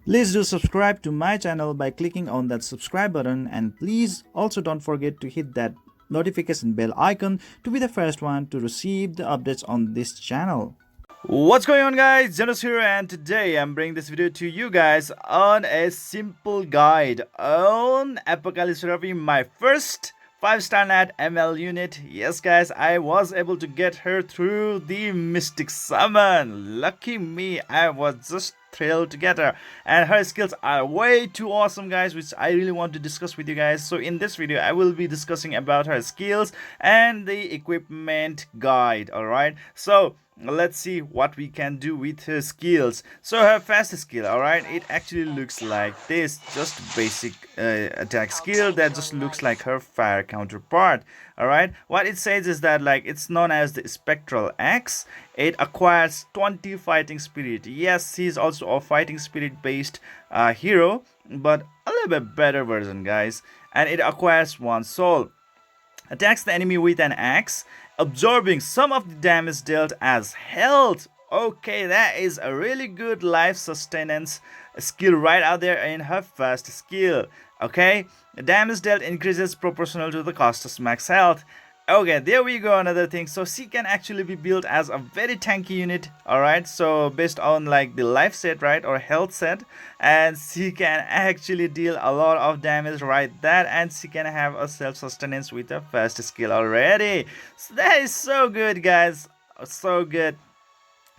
Please do subscribe to my channel by clicking on that subscribe button, and please also don't forget to hit that notification bell icon to be the first one to receive the updates on this channel. What's going on, guys? Zennosh here, and today I'm bringing this video to you guys on a simple guide on Epic7 Ravi, my first 5-star nat ML unit. Yes guys, I was able to get her through the mystic summon. Lucky me, I was just thrilled to get her, and her skills are way too awesome, guys, which I really want to discuss with you guys. So in this video I will be discussing about her skills and the equipment guide. All right, so let's see what we can do with her skills. So her fast skill, all right, it actually looks like this, just basic attack skill that just looks like her fire counterpart. All right, what it says is that, like, it's known as the spectral axe. It acquires 20 fighting spirit. Yes, he's also a fighting spirit based hero, but a little bit better version, guys. And it acquires 1 soul. Attacks the enemy with an axe, absorbing some of the damage dealt as health. Okay, that is a really good life sustenance skill right out there in her first skill. Okay, the damage dealt increases proportional to the cost of max health. Okay, there we go, another thing. So she can actually be built as a very tanky unit. All right, so based on like the life set, right, or health set, and she can actually deal a lot of damage right there, and she can have a self-sustenance with her first skill already. So that is so good, guys, so good.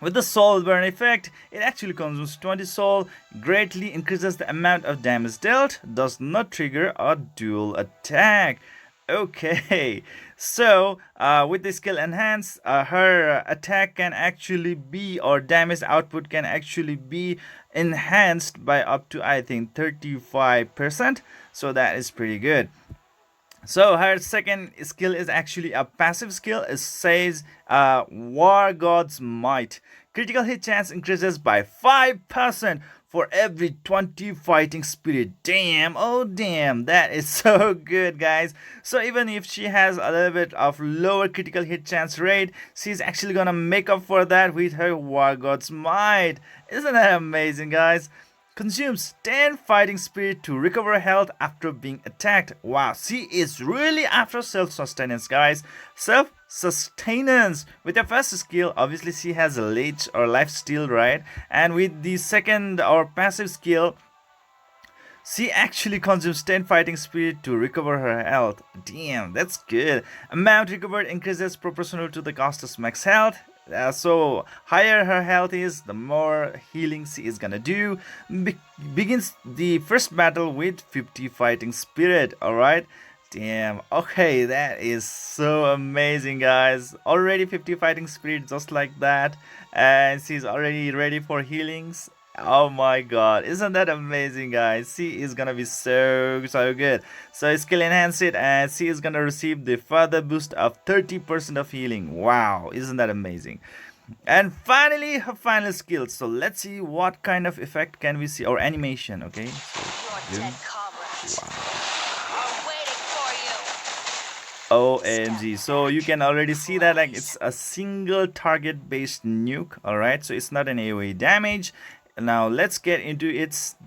With the soul burn effect, it actually consumes 20 soul, greatly increases the amount of damage dealt, does not trigger a dual attack. Okay, so with the skill enhance, her attack can actually be, or damage output can actually be enhanced by up to, I think, 35%. So that is pretty good. So her second skill is actually a passive skill. It says War God's Might. Critical hit chance increases by 5% for every 20 fighting spirit. Damn, oh damn, that is so good, guys. So even if she has a little bit of lower critical hit chance rate, she's actually gonna make up for that with her War God's Might. Isn't that amazing, guys? Consumes 10 fighting spirit to recover health after being attacked. Wow, she is really after self-sustenance, guys. Self-sustenance. With her first skill, obviously she has a leech or life steal, right? And with the second or passive skill, she actually consumes 10 fighting spirit to recover her health. Damn, that's good. Amount recovered increases proportional to the cost of max health. So higher her health is, the more healing she is gonna do. Begins the first battle with 50 fighting spirit. All right, damn. Okay, that is so amazing, guys. Already 50 fighting spirit, just like that, and she's already ready for healings. Oh my god, isn't that amazing, guys? She is gonna be so good. So skill enhance it, and she is gonna receive the further boost of 30% of healing. Wow, isn't that amazing? And finally, her final skill. So let's see what kind of effect can we see, or animation. Okay, so wow. OMG, so you can already see that, like, it's a single target based nuke. All right, so it's not an AoE damage. Now let's get into its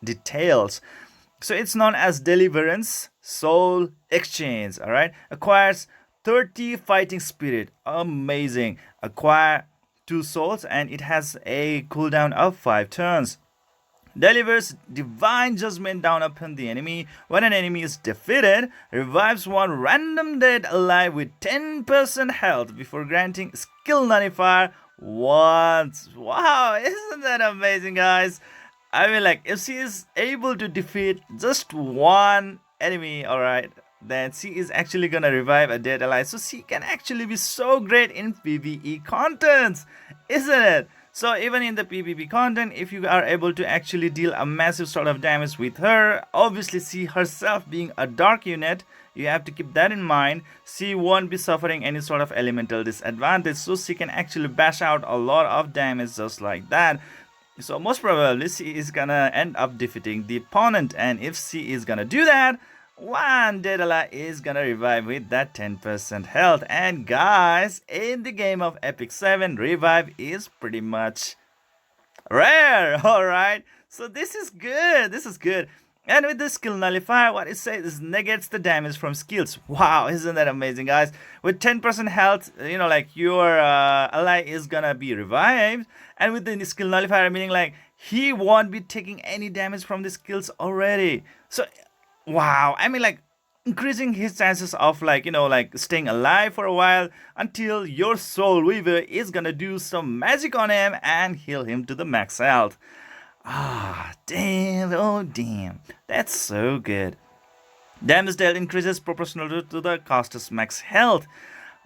details. So it's known as Deliverance Soul Exchange. All right, acquires 30 fighting spirit. Amazing. Acquire 2 souls, and it has a cooldown of 5 turns. Delivers divine judgment down upon the enemy. When an enemy is defeated, revives one random dead alive with 10% health before granting skill nullifier once. Wow, isn't that amazing, guys? I mean, like, if she is able to defeat just one enemy, all right, then she is actually gonna revive a dead ally. So she can actually be so great in PvE contents, isn't it? So even in the PvP content, if you are able to actually deal a massive sort of damage with her, obviously she herself being a dark unit, you have to keep that in mind. She won't be suffering any sort of elemental disadvantage, so she can actually bash out a lot of damage just like that. So most probably she is gonna end up defeating the opponent, and if she is gonna do that, one dead ally is gonna revive with that 10% health. And guys, in the game of Epic 7, revive is pretty much rare. Alright, So this is good. This is good. And with the skill nullifier, what it says is negates the damage from skills. Wow, isn't that amazing, guys? With 10% health, like your ally is gonna be revived. And with the skill nullifier, meaning like he won't be taking any damage from the skills already. So, wow, I mean, like increasing his chances of like staying alive for a while until your soul weaver is gonna do some magic on him and heal him to the max health. Ah, damn. Oh, damn. That's so good. Damage dealt increases proportional to the caster's max health.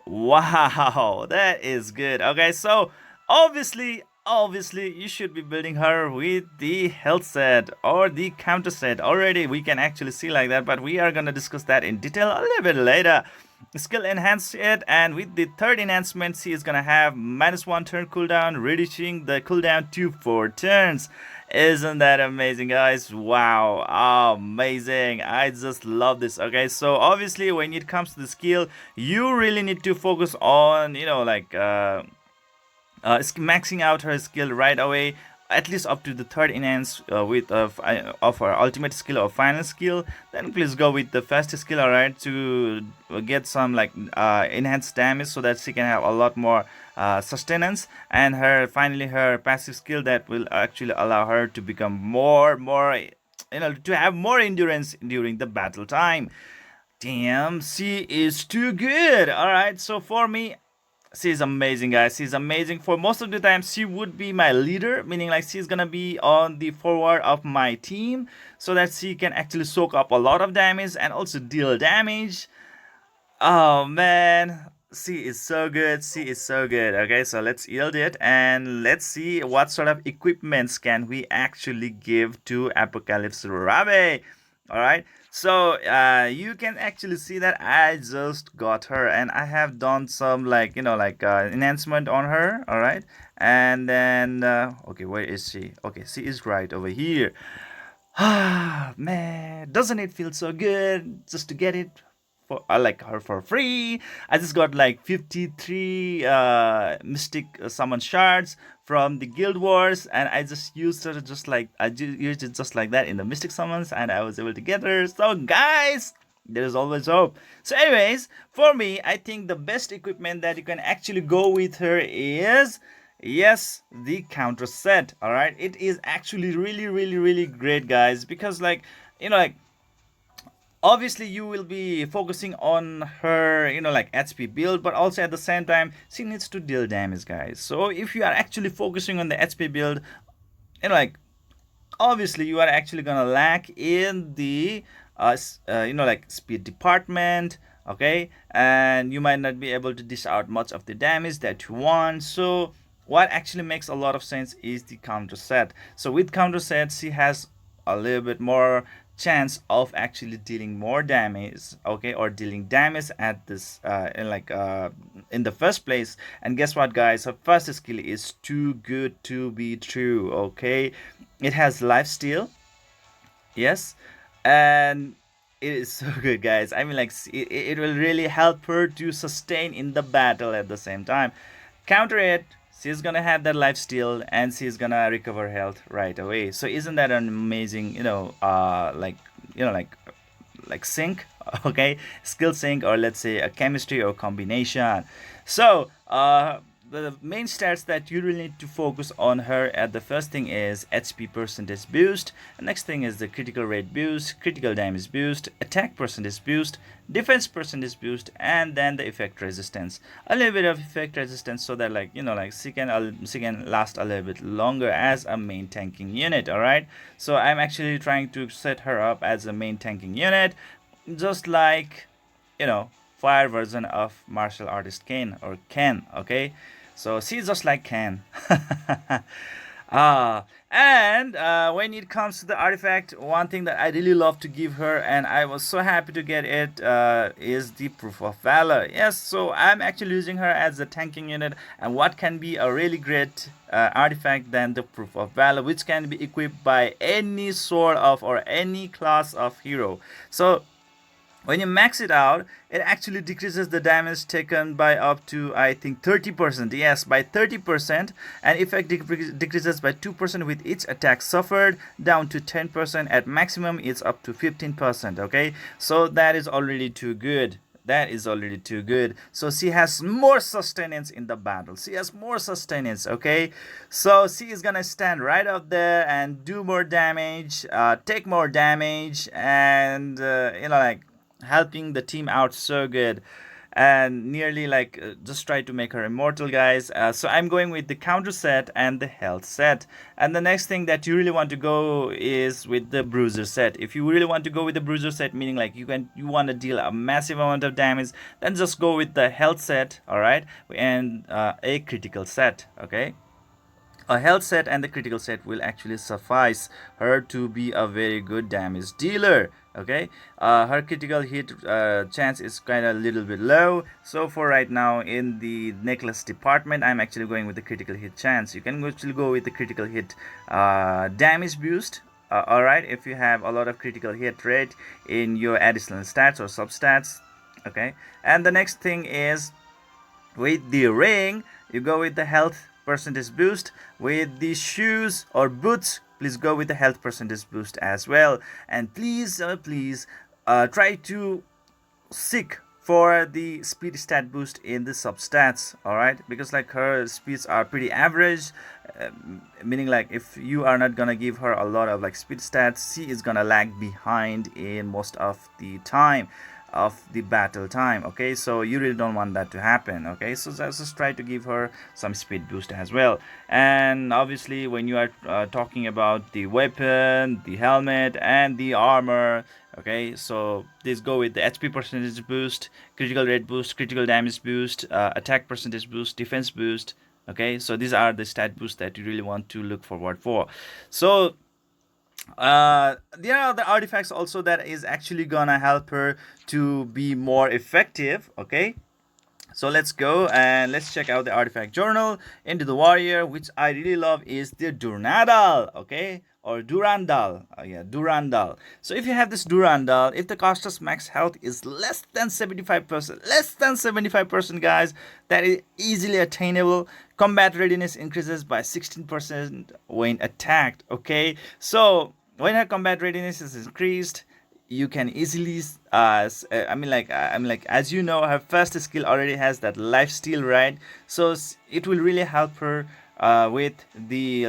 Wow, that is good. Okay, so obviously, you should be building her with the health set or the counter set. Already, we can actually see like that, but we are gonna discuss that in detail a little bit later. Skill enhance it, and with the third enhancement, she is gonna have -1 turn cooldown, reducing the cooldown to 4 turns. Isn't that amazing, guys? Wow, amazing. I just love this. Okay, so obviously when it comes to the skill, you really need to focus on maxing out her skill right away, at least up to the third enhance with of her ultimate skill or final skill. Then please go with the first skill, alright, to get some enhanced damage so that she can have a lot more sustenance, and her passive skill that will actually allow her to become more to have more endurance during the battle time. Damn, she is too good. Alright, so for me, she's amazing, guys. She's amazing. For most of the time, she would be my leader, meaning like she's gonna be on the forward of my team so that she can actually soak up a lot of damage and also deal damage. Oh man, she is so good. She is so good. Okay, so let's yield it and let's see what sort of equipments can we actually give to Apocalypse Ravi. All right, so you can actually see that I just got her and I have done some enhancement on her. All right, and then okay, where is she? Okay, she is right over here. Ah, man, doesn't it feel so good just to get it for like her for free? I just got like 53 mystic summon shards from the guild wars, and I just used her used it just like that in the mystic summons, and I was able to get her. So guys, there is always hope. So anyways, for me, I think the best equipment that you can actually go with her is, yes, the counter set. All right, it is actually really great, guys, because obviously you will be focusing on her HP build, but also at the same time she needs to deal damage, guys. So if you are actually focusing on the HP build, obviously you are actually gonna lack in the speed department. Okay, and you might not be able to dish out much of the damage that you want. So what actually makes a lot of sense is the counter set. So with counter set, she has a little bit more chance of actually dealing more damage, okay, or dealing damage at this in the first place. And guess what, guys, her first skill is too good to be true. Okay, it has life steal, yes, and it is so good, guys. I mean, it will really help her to sustain in the battle at the same time. Counter it, she's gonna have that life steal and she's gonna recover health right away. So isn't that an amazing sync? Okay, skill sync, or let's say a chemistry or combination. So the main stats that you really need to focus on her at, the first thing is HP percentage boost, the next thing is the critical rate boost, critical damage boost, attack percentage boost, defense percentage boost, and then the effect resistance, a little bit of effect resistance, so that she can last a little bit longer as a main tanking unit. All right, so I'm actually trying to set her up as a main tanking unit, just like fire version of martial artist Kane or Ken. Okay, so she's just like Ken. And when it comes to the artifact, one thing that I really love to give her, and I was so happy to get it, is the Proof of Valor. Yes, so I'm actually using her as a tanking unit, and what can be a really great artifact than the Proof of Valor, which can be equipped by any sort of or any class of hero. So When you max it out, it actually decreases the damage taken by up to, I think, 30%. Yes, by 30%, and effect decreases by 2% with each attack suffered, down to 10%. At maximum it's up to 15%. Okay, so that is already too good. That is already too good. So she has more sustenance in the battle. She has more sustenance. Okay, so she is gonna stand right up there and do more damage, take more damage, and like helping the team out so good, and nearly like just try to make her immortal, guys. So I'm going with the counter set and the health set. And the next thing that you really want to go is with the bruiser set. If you really want to go with the bruiser set, meaning like you want to deal a massive amount of damage, then just go with the health set. All right, and a critical set. Okay, a health set and the critical set will actually suffice her to be a very good damage dealer. Okay, her critical hit chance is kind of a little bit low, so for right now in the necklace department I'm actually going with the critical hit chance. You can actually go with the critical hit damage boost. Alright, if you have a lot of critical hit rate in your additional stats or substats. Okay, and the next thing is with the ring, you go with the health percentage boost. With the shoes or boots, please go with the health percentage boost as well. And please try to seek for the speed stat boost in the substats. All right, because like her speeds are pretty average, meaning like if you are not gonna give her a lot of like speed stats, she is gonna lag behind in most of the time of the battle time. Okay, so you really don't want that to happen. Okay, so just try to give her some speed boost as well. And obviously when you are talking about the weapon, the helmet and the armor, okay, so these go with the HP percentage boost, critical rate boost, critical damage boost, attack percentage boost, defense boost. Okay, so these are the stat boosts that you really want to look forward for. So there are the artifacts also that is actually gonna help her to be more effective. Okay, so let's go and let's check out the artifact journal. Into the warrior, which I really love, is the Durandal. Okay, or Durandal. Yeah, Durandal. So if you have this Durandal, if the caster's max health is less than 75%, guys, that is easily attainable. Combat readiness increases by 16% when attacked. Okay, so when her combat readiness is increased, you can easily as you know, her first skill already has that life steal, right? So it will really help her with the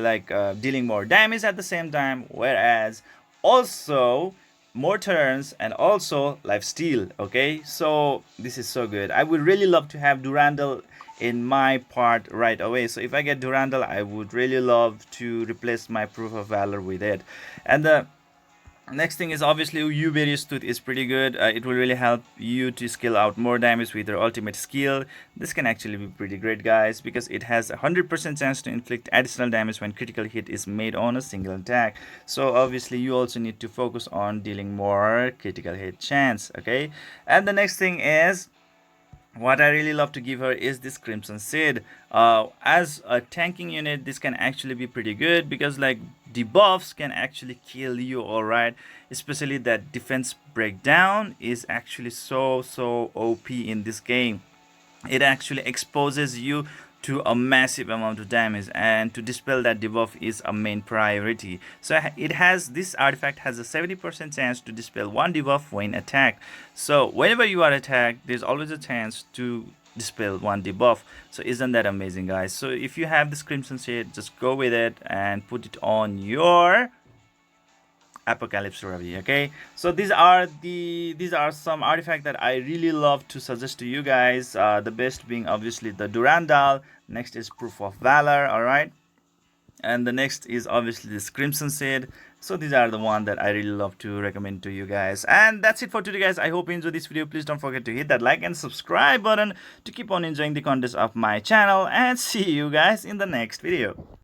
dealing more damage at the same time, whereas also more turns and also life steal. Okay, so this is so good. I would really love to have Durandal in my part right away. So if I get Durandal, I would really love to replace my proof of valor with it. And the next thing is obviously Uberius Tooth is pretty good. It will really help you to skill out more damage with your ultimate skill. This can actually be pretty great, guys, because it has a 100% chance to inflict additional damage when critical hit is made on a single attack. So obviously you also need to focus on dealing more critical hit chance. Okay, and the next thing is what I really love to give her is this Crimson Seed. As a tanking unit, this can actually be pretty good because like debuffs can actually kill you, alright? Especially that defense breakdown is actually so OP in this game. It actually exposes you to a massive amount of damage, and to dispel that debuff is a main priority. So this artifact has a 70% chance to dispel one debuff when attacked. So whenever you are attacked, there's always a chance to dispel one debuff. So isn't that amazing, guys? So if you have this Crimson Shade, just go with it and put it on your Apocalypse Ravi. Okay, so these are some artifacts that I really love to suggest to you guys. The best being obviously the Durandal. Next is Proof of Valor. All right, and the next is obviously this Crimson Seed. So these are the one that I really love to recommend to you guys. And that's it for today, guys. I hope you enjoyed this video. Please don't forget to hit that like and subscribe button to keep on enjoying the content of my channel, and see you guys in the next video.